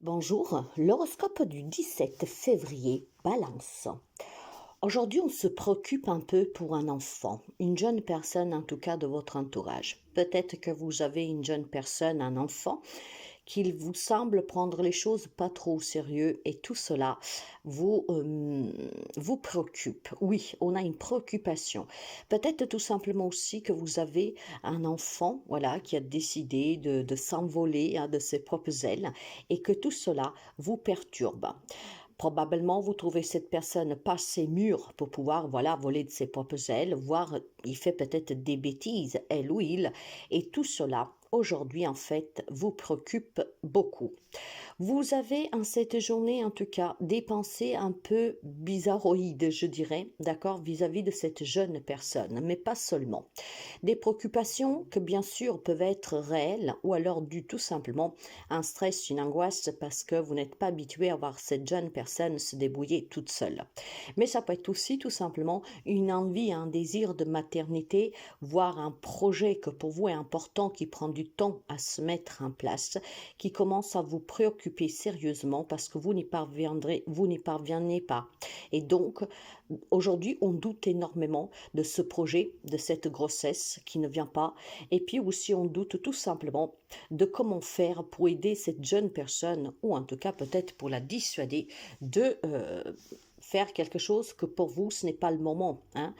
Bonjour, l'horoscope du 17 février, Balance. Aujourd'hui, on se préoccupe un peu pour un enfant, une jeune personne en tout cas de votre entourage. Peut-être que vous avez une jeune personne, un enfant, qui vous semble prendre les choses pas trop au sérieux et tout cela vous préoccupe. Oui, on a une préoccupation. Peut-être tout simplement aussi que vous avez un enfant, voilà, qui a décidé de s'envoler de ses propres ailes et que tout cela vous perturbe. Probablement, vous trouvez cette personne pas assez mûre pour pouvoir, voilà, voler de ses propres ailes, voire il fait peut-être des bêtises, elle ou il, et tout cela, aujourd'hui, en fait, vous préoccupe beaucoup. Vous avez en cette journée, en tout cas, des pensées un peu bizarroïdes, je dirais, d'accord, vis-à-vis de cette jeune personne, mais pas seulement. Des préoccupations que, bien sûr, peuvent être réelles ou alors dues tout simplement à un stress, une angoisse parce que vous n'êtes pas habitué à voir cette jeune personne se débrouiller toute seule. Mais ça peut être aussi tout simplement une envie, un désir de maternité, voire un projet que pour vous est important qui prend du temps à se mettre en place, qui commence à vous préoccuper sérieusement parce que vous n'y parvenez pas. Et donc, aujourd'hui, on doute énormément de ce projet, de cette grossesse qui ne vient pas. Et puis aussi, on doute tout simplement de comment faire pour aider cette jeune personne, ou en tout cas peut-être pour la dissuader de faire quelque chose que pour vous, ce n'est pas le moment. Hein.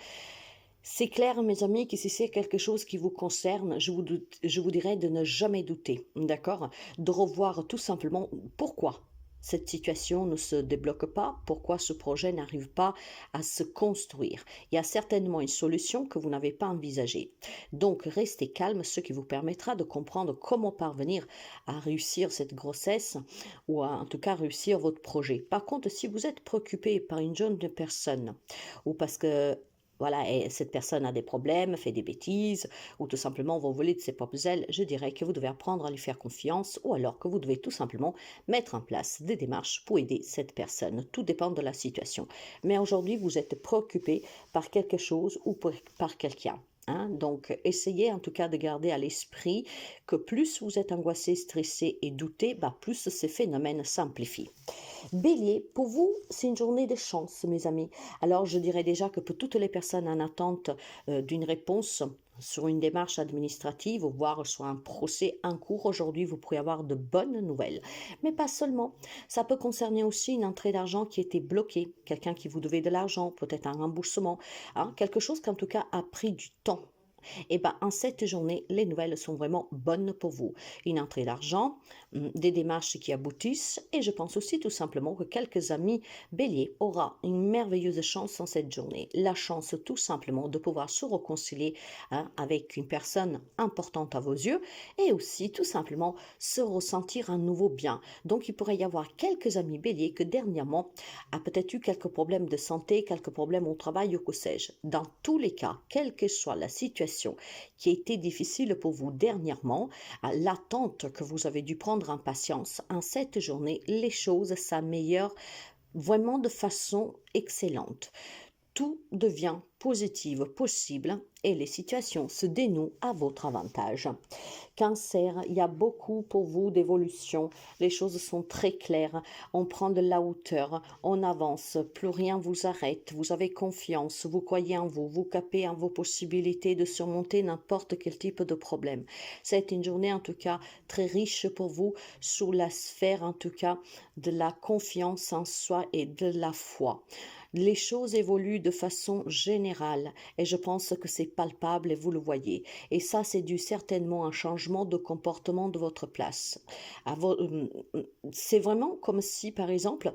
C'est clair, mes amis, que si c'est quelque chose qui vous concerne, je vous dirais de ne jamais douter, d'accord? De revoir tout simplement pourquoi cette situation ne se débloque pas, pourquoi ce projet n'arrive pas à se construire. Il y a certainement une solution que vous n'avez pas envisagée. Donc, restez calme, ce qui vous permettra de comprendre comment parvenir à réussir cette grossesse ou en tout cas réussir votre projet. Par contre, si vous êtes préoccupé par une jeune personne ou parce que voilà, et cette personne a des problèmes, fait des bêtises, ou tout simplement vous voler de ses propres ailes, je dirais que vous devez apprendre à lui faire confiance, ou alors que vous devez tout simplement mettre en place des démarches pour aider cette personne. Tout dépend de la situation. Mais aujourd'hui, vous êtes préoccupé par quelque chose ou par quelqu'un. Hein? Donc, essayez en tout cas de garder à l'esprit que plus vous êtes angoissé, stressé et douté, plus ces phénomènes s'amplifient. Bélier, pour vous, c'est une journée de chance, mes amis. Alors, je dirais déjà que pour toutes les personnes en attente d'une réponse sur une démarche administrative, voire sur un procès en cours, aujourd'hui, vous pourrez avoir de bonnes nouvelles. Mais pas seulement. Ça peut concerner aussi une entrée d'argent qui était bloquée, quelqu'un qui vous devait de l'argent, peut-être un remboursement, hein, quelque chose qui en tout cas a pris du temps. Et bien, en cette journée, les nouvelles sont vraiment bonnes pour vous. Une entrée d'argent, des démarches qui aboutissent, et je pense aussi tout simplement que quelques amis béliers aura une merveilleuse chance en cette journée. La chance tout simplement de pouvoir se réconcilier avec une personne importante à vos yeux et aussi tout simplement se ressentir un nouveau bien. Donc il pourrait y avoir quelques amis béliers que dernièrement a peut-être eu quelques problèmes de santé, quelques problèmes au travail ou que sais-je. Dans tous les cas, quelle que soit la situation qui a été difficile pour vous dernièrement, l'attente que vous avez dû prendre en patience, en cette journée, les choses s'améliorent vraiment de façon excellente. Tout devient positif, possible et les situations se dénouent à votre avantage. Cancer, il y a beaucoup pour vous d'évolution. Les choses sont très claires. On prend de la hauteur, on avance, plus rien vous arrête. Vous avez confiance, vous croyez en vous, vous capez en vos possibilités de surmonter n'importe quel type de problème. C'est une journée en tout cas très riche pour vous sous la sphère en tout cas de la confiance en soi et de la foi. Les choses évoluent de façon générale et je pense que c'est palpable et vous le voyez. Et ça, c'est dû certainement à un changement de comportement de votre place. C'est vraiment comme si, par exemple,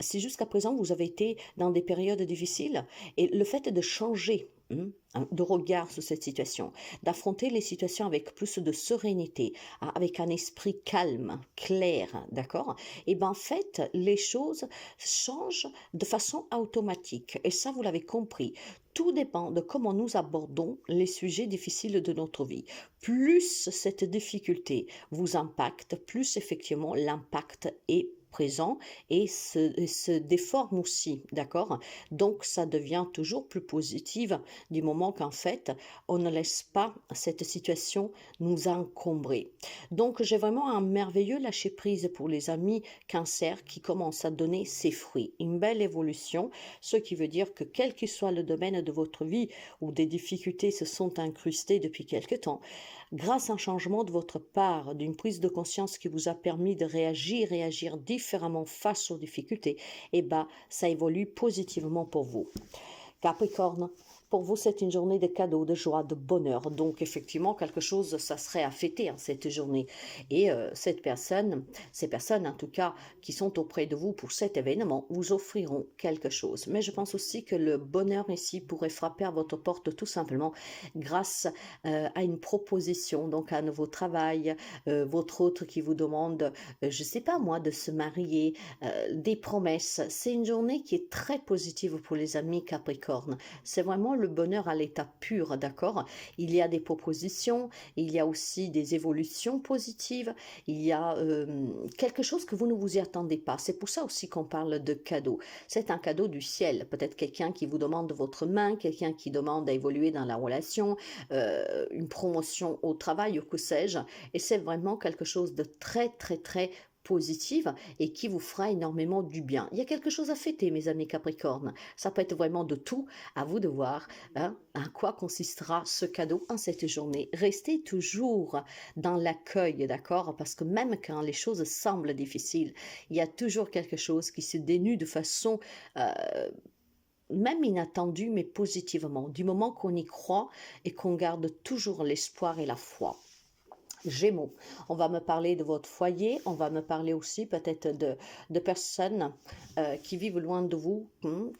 si jusqu'à présent vous avez été dans des périodes difficiles et le fait de changer de regard sur cette situation, d'affronter les situations avec plus de sérénité, avec un esprit calme, clair, d'accord? Et bien en fait, les choses changent de façon automatique. Et ça, vous l'avez compris. Tout dépend de comment nous abordons les sujets difficiles de notre vie. Plus cette difficulté vous impacte, plus effectivement l'impact est présent et se déforme aussi, d'accord? Donc ça devient toujours plus positive du moment qu'en fait, on ne laisse pas cette situation nous encombrer. Donc j'ai vraiment un merveilleux lâcher-prise pour les amis cancer qui commence à donner ses fruits. Une belle évolution, ce qui veut dire que quel que soit le domaine de votre vie où des difficultés se sont incrustées depuis quelque temps, grâce à un changement de votre part, d'une prise de conscience qui vous a permis de réagir différemment face aux difficultés, eh ben, ça évolue positivement pour vous. Capricorne, pour vous, c'est une journée de cadeaux, de joie, de bonheur. Donc, effectivement, quelque chose, ça serait à fêter en cette journée. Et ces personnes, en tout cas, qui sont auprès de vous pour cet événement, vous offriront quelque chose. Mais je pense aussi que le bonheur ici pourrait frapper à votre porte tout simplement grâce à une proposition, donc à un nouveau travail, votre autre qui vous demande, je ne sais pas moi, de se marier, des promesses. C'est une journée qui est très positive pour les amis Capricorne. C'est vraiment le bonheur à l'état pur, d'accord? Il y a des propositions, il y a aussi des évolutions positives, il y a quelque chose que vous ne vous y attendez pas. C'est pour ça aussi qu'on parle de cadeau. C'est un cadeau du ciel. Peut-être quelqu'un qui vous demande votre main, quelqu'un qui demande à évoluer dans la relation, une promotion au travail ou que sais-je. Et c'est vraiment quelque chose de très positive et qui vous fera énormément du bien. Il y a quelque chose à fêter, mes amis Capricorne. Ça peut être vraiment de tout, à vous de voir hein, à quoi consistera ce cadeau en cette journée. Restez toujours dans l'accueil, d'accord? Parce que même quand les choses semblent difficiles, il y a toujours quelque chose qui se dénue de façon même inattendue, mais positivement, du moment qu'on y croit et qu'on garde toujours l'espoir et la foi. Gémeaux, on va me parler de votre foyer, on va me parler aussi peut-être de personnes qui vivent loin de vous,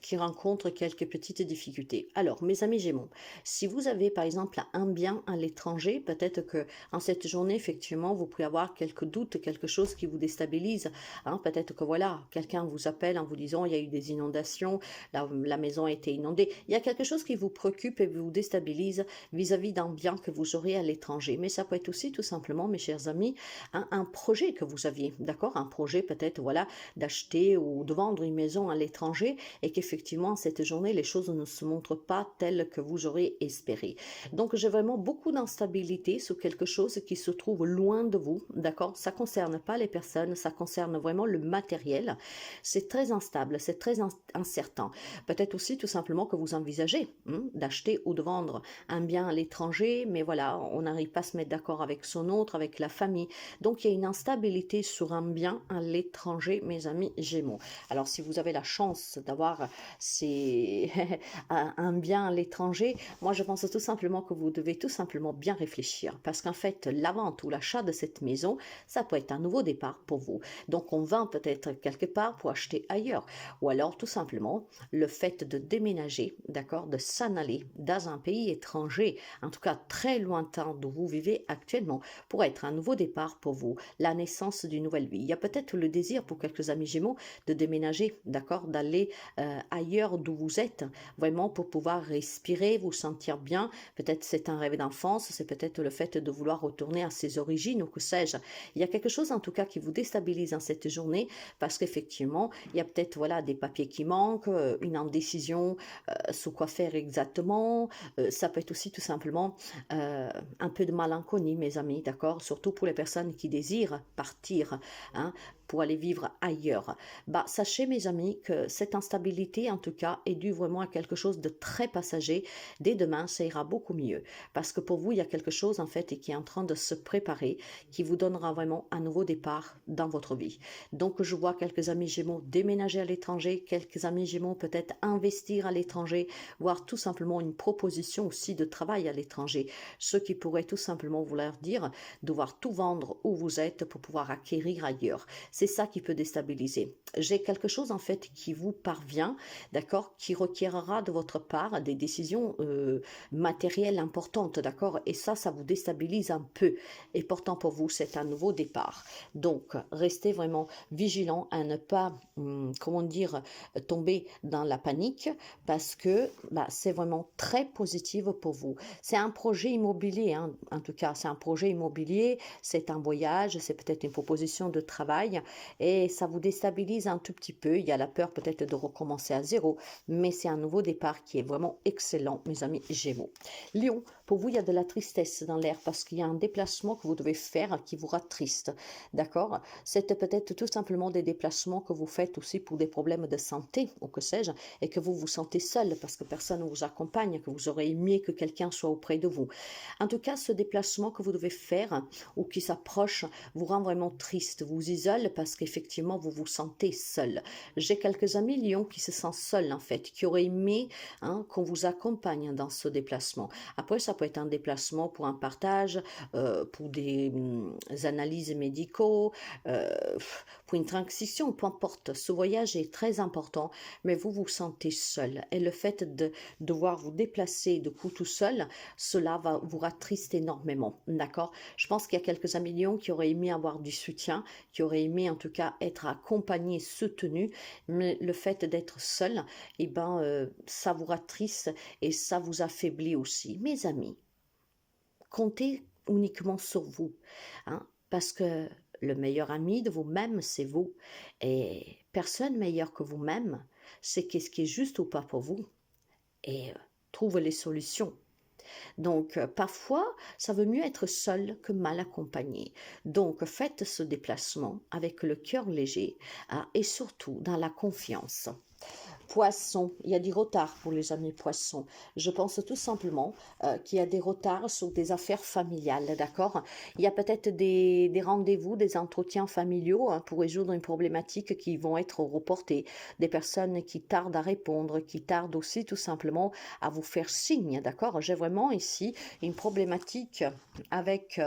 qui rencontrent quelques petites difficultés. Alors, mes amis Gémeaux, si vous avez par exemple un bien à l'étranger, peut-être que en cette journée, effectivement, vous pouvez avoir quelques doutes, quelque chose qui vous déstabilise. Hein, peut-être que voilà, quelqu'un vous appelle en vous disant il y a eu des inondations, la maison a été inondée. Il y a quelque chose qui vous préoccupe et vous déstabilise vis-à-vis d'un bien que vous aurez à l'étranger. Mais ça peut être aussi tout simplement, mes chers amis, un projet que vous aviez, d'accord? Un projet peut-être, voilà, d'acheter ou de vendre une maison à l'étranger et qu'effectivement, cette journée, les choses ne se montrent pas telles que vous aurez espéré. Donc, j'ai vraiment beaucoup d'instabilité sur quelque chose qui se trouve loin de vous, d'accord? Ça concerne pas les personnes, ça concerne vraiment le matériel. C'est très instable, c'est très incertain. Peut-être aussi tout simplement que vous envisagez d'acheter ou de vendre un bien à l'étranger, mais voilà, on n'arrive pas à se mettre d'accord avec son autre, avec la famille. Donc il y a une instabilité sur un bien à l'étranger, mes amis Gémeaux. Alors si vous avez la chance d'avoir un bien à l'étranger, moi je pense tout simplement que vous devez tout simplement bien réfléchir, parce qu'en fait la vente ou l'achat de cette maison, ça peut être un nouveau départ pour vous. Donc on vend peut-être quelque part pour acheter ailleurs, ou alors tout simplement le fait de déménager, d'accord, de s'en aller dans un pays étranger, en tout cas très lointain d'où vous vivez actuellement, pour être un nouveau départ pour vous, la naissance d'une nouvelle vie. Il y a peut-être le désir pour quelques amis Gémeaux de déménager, d'accord, d'aller ailleurs d'où vous êtes, vraiment pour pouvoir respirer, vous sentir bien. Peut-être c'est un rêve d'enfance, c'est peut-être le fait de vouloir retourner à ses origines ou que sais-je. Il y a quelque chose en tout cas qui vous déstabilise en cette journée parce qu'effectivement, il y a peut-être voilà des papiers qui manquent, une indécision sur quoi faire exactement. Ça peut être aussi tout simplement un peu de malenconie, mes amis, d'accord? Surtout pour les personnes qui désirent partir, hein, pour aller vivre ailleurs. Bah, sachez, mes amis, que cette instabilité, en tout cas, est due vraiment à quelque chose de très passager. Dès demain, ça ira beaucoup mieux. Parce que pour vous, il y a quelque chose, en fait, et qui est en train de se préparer, qui vous donnera vraiment un nouveau départ dans votre vie. Donc, je vois quelques amis Gémeaux déménager à l'étranger, quelques amis Gémeaux peut-être investir à l'étranger, voire tout simplement une proposition aussi de travail à l'étranger. Ce qui pourrait tout simplement vouloir dire devoir tout vendre où vous êtes pour pouvoir acquérir ailleurs. C'est ça qui peut déstabiliser. J'ai quelque chose en fait qui vous parvient, d'accord, qui requérera de votre part des décisions matérielles importantes, d'accord, et ça vous déstabilise un peu. Et pourtant pour vous, c'est un nouveau départ. Donc, restez vraiment vigilant à ne pas, comment dire, tomber dans la panique parce que c'est vraiment très positif pour vous. C'est un projet immobilier, hein, en tout cas, c'est un projet immobilier, c'est un voyage, c'est peut-être une proposition de travail et ça vous déstabilise un tout petit peu. Il y a la peur peut-être de recommencer à zéro, mais c'est un nouveau départ qui est vraiment excellent, mes amis Gémeaux. Lion, pour vous, il y a de la tristesse dans l'air parce qu'il y a un déplacement que vous devez faire qui vous rend triste, d'accord? C'est peut-être tout simplement des déplacements que vous faites aussi pour des problèmes de santé ou que sais-je, et que vous vous sentez seul parce que personne ne vous accompagne, que vous aurez aimé que quelqu'un soit auprès de vous. En tout cas, ce déplacement que vous devez faire ou qui s'approche vous rend vraiment triste, vous isole parce qu'effectivement, vous vous sentez seul. J'ai quelques amis Lions qui se sentent seuls en fait, qui auraient aimé qu'on vous accompagne dans ce déplacement. Après, ça peut être un déplacement pour un partage, pour des analyses médicaux, pour une transition, peu importe. Ce voyage est très important, mais vous vous sentez seul. Et le fait de devoir vous déplacer de coup tout seul, cela va vous rattrister énormément. D'accord? Je pense qu'il y a quelques amis Lions qui auraient aimé avoir du soutien, qui auraient aimé en tout cas être accompagnés, soutenus, mais le fait d'être seul, eh ben, ça vous rattriste et ça vous affaiblit aussi. Mes amis, comptez uniquement sur vous, hein, parce que le meilleur ami de vous-même, c'est vous. Et personne meilleur que vous-même, c'est qu'est-ce qui est juste ou pas pour vous. Et trouve les solutions. Donc, parfois, ça veut mieux être seul que mal accompagné. Donc, faites ce déplacement avec le cœur léger et surtout dans la confiance. Poisson, il y a du retard pour les amis poissons. Je pense tout simplement qu'il y a des retards sur des affaires familiales, d'accord? Il y a peut-être des rendez-vous, des entretiens familiaux pour résoudre une problématique qui vont être reportés. Des personnes qui tardent à répondre, qui tardent aussi tout simplement à vous faire signe, d'accord? J'ai vraiment ici une problématique avec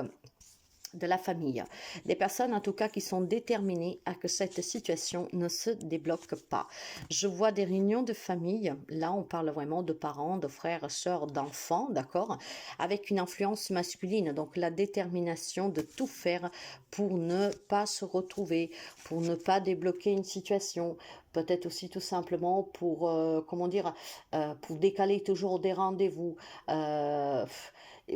de la famille. Des personnes en tout cas qui sont déterminées à que cette situation ne se débloque pas. Je vois des réunions de famille, là on parle vraiment de parents, de frères, sœurs, d'enfants, d'accord, avec une influence masculine, donc la détermination de tout faire pour ne pas se retrouver, pour ne pas débloquer une situation, peut-être aussi tout simplement pour, comment dire, pour décaler toujours des rendez-vous.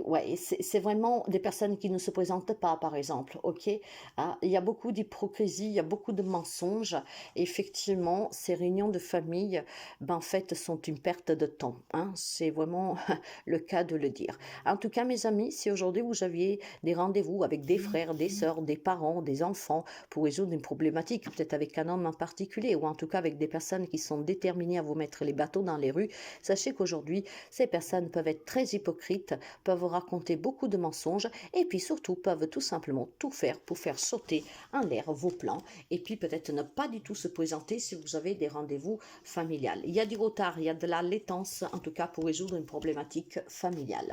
Ouais, c'est vraiment des personnes qui ne se présentent pas, par exemple, ok? Il y a beaucoup d'hypocrisie, il y a beaucoup de mensonges. Effectivement, ces réunions de famille, ben, en fait, sont une perte de temps, hein. C'est vraiment le cas de le dire. En tout cas, mes amis, si aujourd'hui vous aviez des rendez-vous avec des frères, des sœurs, des parents, des enfants pour résoudre une problématique, peut-être avec un homme en particulier, ou en tout cas avec des personnes qui sont déterminées à vous mettre les bateaux dans les rues, sachez qu'aujourd'hui, ces personnes peuvent être très hypocrites, peuvent raconter beaucoup de mensonges et puis surtout peuvent tout simplement tout faire pour faire sauter en l'air vos plans et puis peut-être ne pas du tout se présenter si vous avez des rendez-vous familiales. Il y a du retard, il y a de la laitance en tout cas pour résoudre une problématique familiale.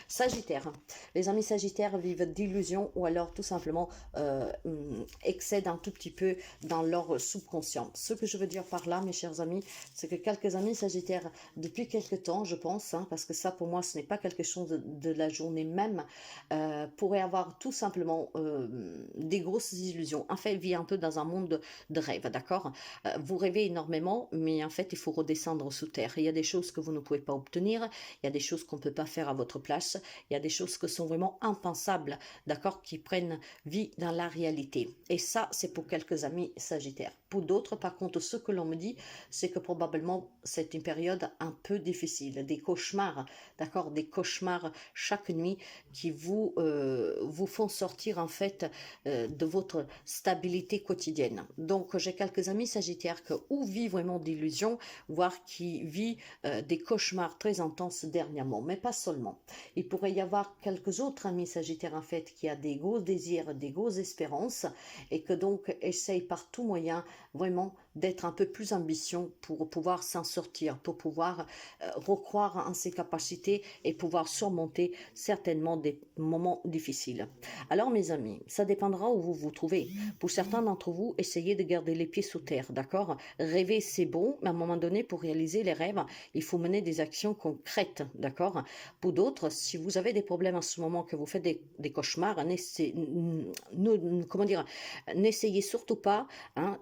Sagittaire, les amis Sagittaires vivent d'illusions ou alors tout simplement excèdent un tout petit peu dans leur subconscient. Ce que je veux dire par là, mes chers amis, c'est que quelques amis Sagittaires, depuis quelque temps, je pense, parce que ça pour moi ce n'est pas quelque chose de la journée même, pourraient avoir tout simplement des grosses illusions. En fait, elle vit un peu dans un monde de rêve, d'accord? Vous rêvez énormément, mais en fait, il faut redescendre sous terre. Il y a des choses que vous ne pouvez pas obtenir, il y a des choses qu'on ne peut pas faire à votre place, il y a des choses qui sont vraiment impensables, d'accord? Qui prennent vie dans la réalité. Et ça, c'est pour quelques amis Sagittaires. Pour d'autres, par contre, ce que l'on me dit, c'est que probablement c'est une période un peu difficile, des cauchemars, d'accord, des cauchemars chaque nuit qui vous font sortir en fait de votre stabilité quotidienne. Donc j'ai quelques amis Sagittaires qui ou vivent vraiment d'illusions, voire qui vivent des cauchemars très intenses dernièrement, mais pas seulement. Il pourrait y avoir quelques autres amis Sagittaires en fait qui a des gros désirs, des grosses espérances et que donc essayent par tout moyen vraiment d'être un peu plus ambitieux pour pouvoir s'en sortir, pour pouvoir recroire en ses capacités et pouvoir surmonter certainement des moments difficiles. Alors mes amis, ça dépendra où vous vous trouvez. Pour certains d'entre vous, essayez de garder les pieds sous terre, d'accord? Rêver c'est bon, mais à un moment donné, pour réaliser les rêves, il faut mener des actions concrètes, d'accord? Pour d'autres, si vous avez des problèmes en ce moment, que vous faites des cauchemars, comment dire, n'essayez surtout pas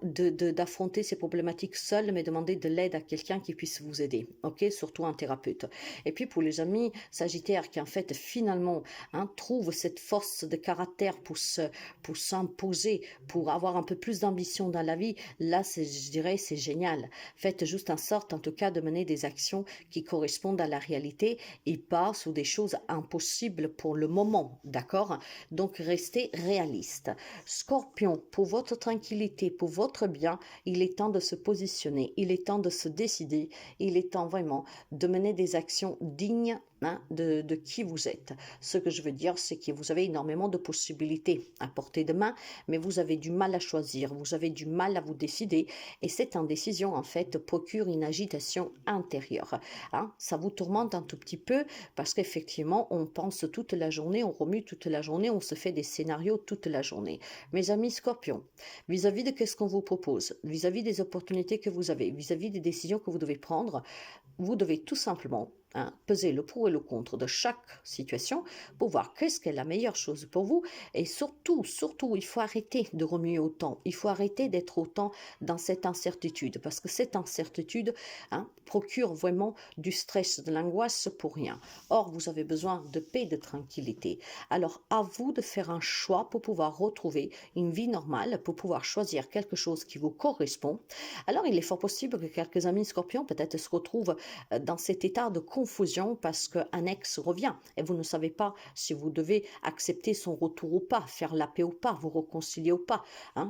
d'affronter ces problématiques seul, mais demandez de l'aide à quelqu'un qui puisse vous aider, ok? Surtout un thérapeute. Et puis pour les amis Sagittaires qui en fait finalement trouve cette force de caractère pour s'imposer, pour avoir un peu plus d'ambition dans la vie, là je dirais c'est génial. Faites juste en sorte en tout cas de mener des actions qui correspondent à la réalité et pas sur des choses impossibles pour le moment, d'accord? Donc restez réaliste. Scorpion, pour votre tranquillité, pour votre bien, il est temps de se positionner, il est temps de se décider, il est temps vraiment de mener des actions dignes de qui vous êtes. Ce que je veux dire, c'est que vous avez énormément de possibilités à portée de main, mais vous avez du mal à choisir, vous avez du mal à vous décider, et cette indécision, en fait, procure une agitation intérieure. Ça vous tourmente un tout petit peu, parce qu'effectivement, on pense toute la journée, on remue toute la journée, on se fait des scénarios toute la journée. Mes amis Scorpions, vis-à-vis de qu'est-ce qu'on vous propose, vis-à-vis des opportunités que vous avez, vis-à-vis des décisions que vous devez prendre, vous devez tout simplement peser le pour et le contre de chaque situation pour voir qu'est-ce qui est la meilleure chose pour vous. Et surtout, il faut arrêter de remuer autant. Il faut arrêter d'être autant dans cette incertitude, parce que cette incertitude procure vraiment du stress, de l'angoisse pour rien. Or, vous avez besoin de paix, de tranquillité. Alors, à vous de faire un choix pour pouvoir retrouver une vie normale, pour pouvoir choisir quelque chose qui vous correspond. Alors, il est fort possible que quelques amis Scorpions peut-être se retrouvent dans cet état de confusion parce qu'un ex revient et vous ne savez pas si vous devez accepter son retour ou pas, faire la paix ou pas, vous réconcilier ou pas.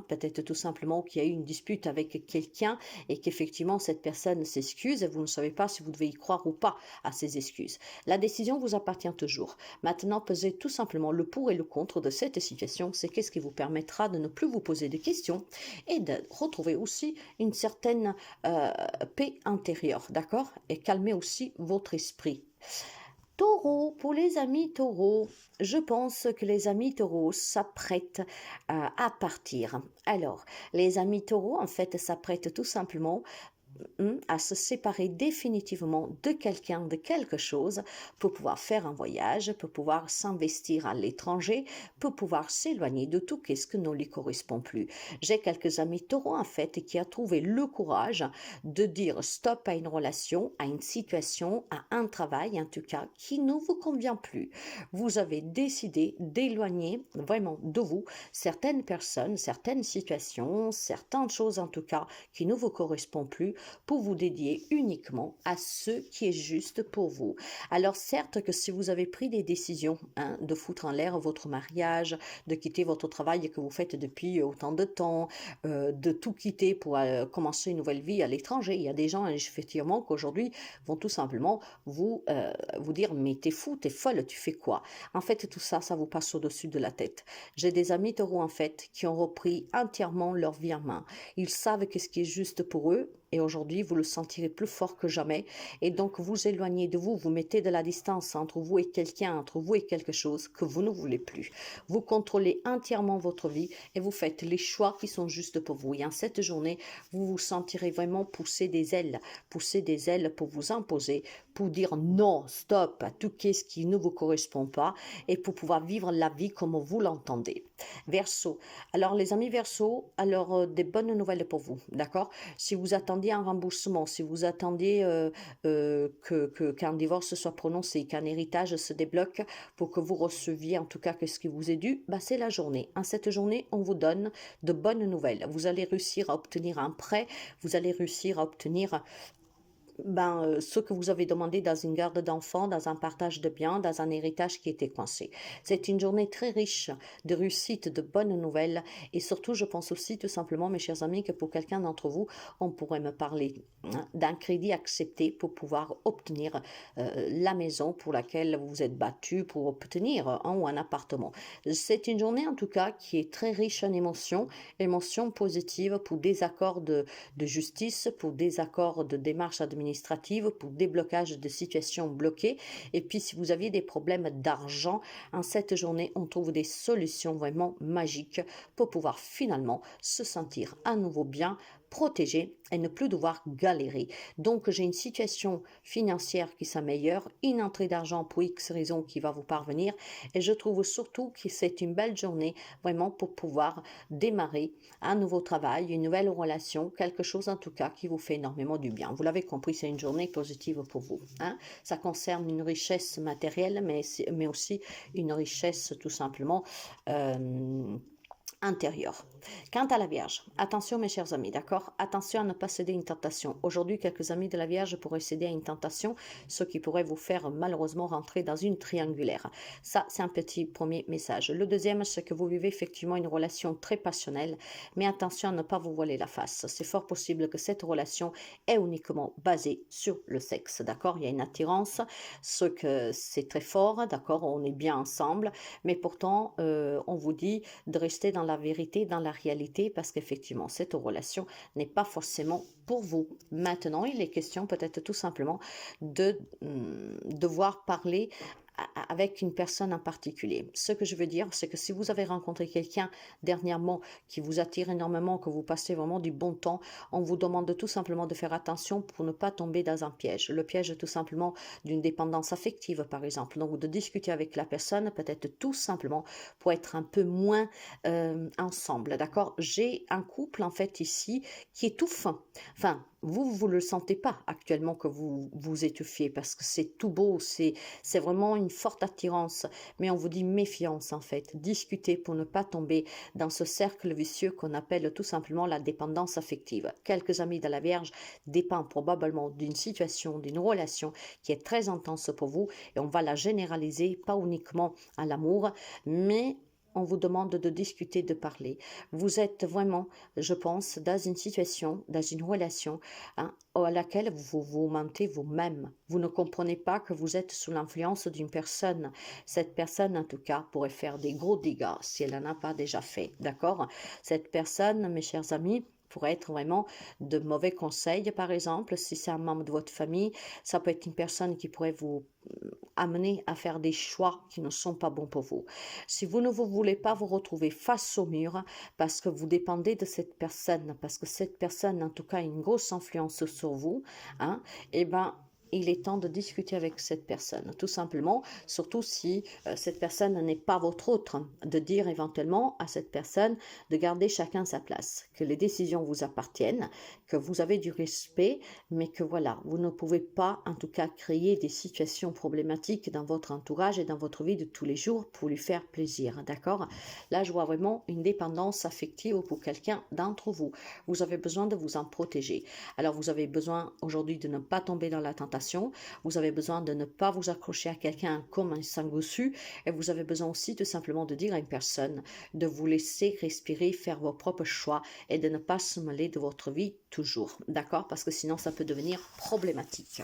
Peut-être tout simplement qu'il y a eu une dispute avec quelqu'un et qu'effectivement cette personne s'excuse et vous ne savez pas si vous devez y croire ou pas à ses excuses. La décision vous appartient toujours. Maintenant, pesez tout simplement le pour et le contre de cette situation. C'est qu'est-ce qui vous permettra de ne plus vous poser de questions et de retrouver aussi une certaine paix intérieure, d'accord? Et calmer aussi votre esprit. Taureau, pour les amis taureaux, je pense que les amis taureaux s'apprêtent à partir. Alors, les amis taureaux, en fait, s'apprêtent tout simplement à se séparer définitivement de quelqu'un, de quelque chose, pour pouvoir faire un voyage, pour pouvoir s'investir à l'étranger, pour pouvoir s'éloigner de tout ce qui ne lui correspond plus. J'ai quelques amis taureaux, en fait, qui ont trouvé le courage de dire stop à une relation, à une situation, à un travail, en tout cas, qui ne vous convient plus. Vous avez décidé d'éloigner vraiment de vous certaines personnes, certaines situations, certaines choses, en tout cas, qui ne vous correspondent plus, pour vous dédier uniquement à ce qui est juste pour vous. Alors certes que si vous avez pris des décisions de foutre en l'air votre mariage, de quitter votre travail que vous faites depuis autant de temps, de tout quitter pour commencer une nouvelle vie à l'étranger, il y a des gens effectivement qu'aujourd'hui vont tout simplement vous dire mais t'es fou, t'es folle, tu fais quoi? En fait tout ça, ça vous passe au-dessus de la tête. J'ai des amis taureaux en fait qui ont repris entièrement leur vie en main. Ils savent qu'est-ce qui est juste pour eux. Et aujourd'hui, vous le sentirez plus fort que jamais. Et donc, vous éloignez de vous, vous mettez de la distance entre vous et quelqu'un, entre vous et quelque chose que vous ne voulez plus. Vous contrôlez entièrement votre vie et vous faites les choix qui sont justes pour vous. Et en cette journée, vous vous sentirez vraiment pousser des ailes pour vous imposer, pour dire non, stop à tout ce qui ne vous correspond pas et pour pouvoir vivre la vie comme vous l'entendez. Verseau. Alors, les amis Verseau, alors des bonnes nouvelles pour vous, d'accord? Si vous attendiez un remboursement, si vous attendiez qu'un divorce soit prononcé, qu'un héritage se débloque pour que vous receviez en tout cas ce qui vous est dû, c'est la journée. En cette journée, on vous donne de bonnes nouvelles. Vous allez réussir à obtenir un prêt, vous allez réussir à obtenir ce que vous avez demandé dans une garde d'enfants, dans un partage de biens, dans un héritage qui était coincé. C'est une journée très riche de réussite, de bonnes nouvelles et surtout, je pense aussi tout simplement, mes chers amis, que pour quelqu'un d'entre vous, on pourrait me parler d'un crédit accepté pour pouvoir obtenir la maison pour laquelle vous vous êtes battu pour obtenir un ou un appartement. C'est une journée en tout cas qui est très riche en émotions, émotions positives pour des accords de justice, pour des accords de démarche administrative, pour déblocage de situations bloquées. Et puis, si vous aviez des problèmes d'argent, en cette journée, on trouve des solutions vraiment magiques pour pouvoir finalement se sentir à nouveau bien, protégé et ne plus devoir galérer. Donc, j'ai une situation financière qui s'améliore, une entrée d'argent pour X raison qui va vous parvenir et je trouve surtout que c'est une belle journée vraiment pour pouvoir démarrer un nouveau travail, une nouvelle relation, quelque chose en tout cas qui vous fait énormément du bien. Vous l'avez compris, c'est une journée positive pour vous, hein. Ça concerne une richesse matérielle, mais aussi une richesse tout simplement intérieure. Quant à la Vierge, attention mes chers amis, d'accord? Attention à ne pas céder à une tentation. Aujourd'hui, quelques amis de la Vierge pourraient céder à une tentation, ce qui pourrait vous faire malheureusement rentrer dans une triangulaire. Ça, c'est un petit premier message. Le deuxième, c'est que vous vivez effectivement une relation très passionnelle, mais attention à ne pas vous voiler la face. C'est fort possible que cette relation est uniquement basée sur le sexe, d'accord? Il y a une attirance, ce que c'est très fort, d'accord? On est bien ensemble, mais pourtant, on vous dit de rester dans la vérité, dans la réalité, parce qu'effectivement, cette relation n'est pas forcément pour vous. Maintenant, il est question peut-être tout simplement de devoir parler avec une personne en particulier. Ce que je veux dire, c'est que si vous avez rencontré quelqu'un dernièrement qui vous attire énormément, que vous passez vraiment du bon temps, on vous demande tout simplement de faire attention pour ne pas tomber dans un piège. Le piège tout simplement d'une dépendance affective, par exemple. Donc, de discuter avec la personne, peut-être tout simplement pour être un peu moins ensemble, d'accord? J'ai un couple, en fait, ici, qui étouffe. Enfin, vous ne le sentez pas actuellement que vous vous étouffiez parce que c'est tout beau, c'est vraiment une forte attirance. Mais on vous dit méfiance, en fait. Discutez pour ne pas tomber dans ce cercle vicieux qu'on appelle tout simplement la dépendance affective. Quelques amis de la Vierge dépendent probablement d'une situation, d'une relation qui est très intense pour vous et on va la généraliser, pas uniquement à l'amour, mais on vous demande de discuter, de parler. Vous êtes vraiment, je pense, dans une situation, dans une relation hein, à laquelle vous vous mentez vous-même. Vous ne comprenez pas que vous êtes sous l'influence d'une personne. Cette personne, en tout cas, pourrait faire des gros dégâts si elle n'en a pas déjà fait. D'accord? Cette personne, mes chers amis, pourrait être vraiment de mauvais conseils, par exemple, si c'est un membre de votre famille, ça peut être une personne qui pourrait vous amener à faire des choix qui ne sont pas bons pour vous. Si vous ne vous voulez pas vous retrouver face au mur parce que vous dépendez de cette personne, parce que cette personne, en tout cas, a une grosse influence sur vous, hein, eh ben, il est temps de discuter avec cette personne, tout simplement, surtout si cette personne n'est pas votre autre, de dire éventuellement à cette personne de garder chacun sa place, que les décisions vous appartiennent, que vous avez du respect, mais que voilà, vous ne pouvez pas en tout cas créer des situations problématiques dans votre entourage et dans votre vie de tous les jours pour lui faire plaisir, d'accord? Là, je vois vraiment une dépendance affective pour quelqu'un d'entre vous. Vous avez besoin de vous en protéger. Alors, vous avez besoin aujourd'hui de ne pas tomber dans la tentation. Vous avez besoin de ne pas vous accrocher à quelqu'un comme un sanguessus. Et vous avez besoin aussi tout simplement de dire à une personne de vous laisser respirer, faire vos propres choix et de ne pas se mêler de votre vie toujours. D'accord? Parce que sinon, ça peut devenir problématique.